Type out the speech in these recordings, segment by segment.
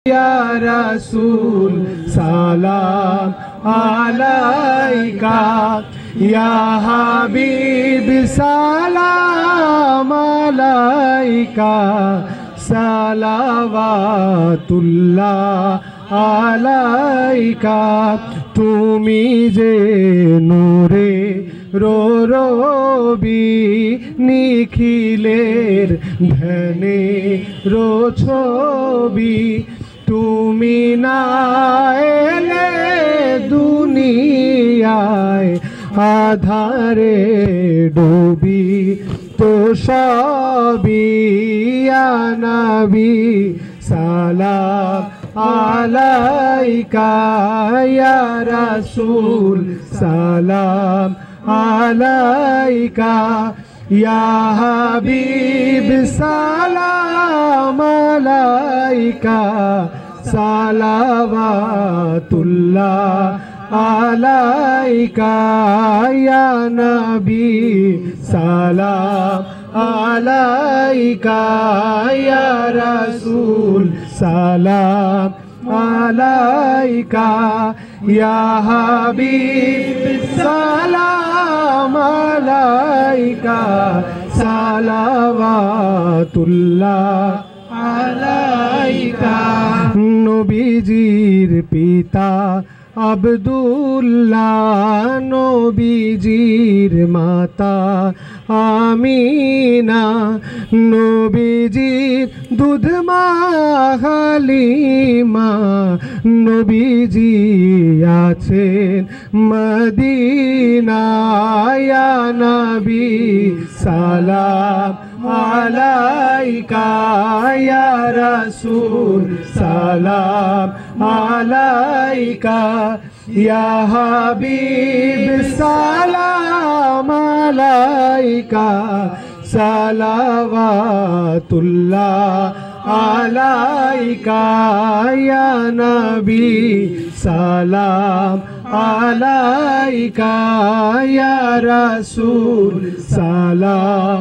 या रसूल सलाम अलैका या हबीब सलाम अलैका सलावातुल्लाह अलैका तुमी जे नूरे রবি নিখিলের ধ্যানে ছবি তুমি না এলে দুনিয়ায় আধারে ডুবি তো সবই ইয়া নবী সালাম আলাইকা ইয়া রাসূল সালাম আলাইকা ইয়া হাবিব সালাম আলাইকা সালাওয়াতুল্লাহ আলাইকা ইয়া নবী সালাম আলাইকা ইয়া রাসূল সালাম আলাইকা ইয়া হাবিব সালাম আলাইকা সালাওয়াতুল্লাহ আলাইকা নবীজির পিতা আব্দুল্লাহ নবীজির মাতা আমিনা নবীজির দুধ মা হালিমা নবীজি আছেন মদিনায় ইয়া নবী সালাম আলাইকা ইয়া রাসূল সালাম আলাইকা ইয়া হাবিব সালাম আলাইকা সালাওয়াতুল্লাহ আলাইকা ইয়া নবী সালাম আলাইকা ইয়া রাসূল সালাম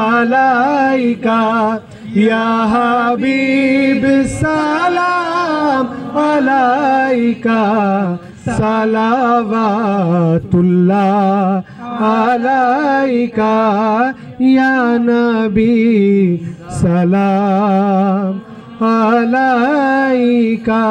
আলাইকা ইয়া হাবিব সালাম আলাইকা সালাওয়াতুল্লাহ আলাইকা ইয়া নবী সালাম আলাইকা।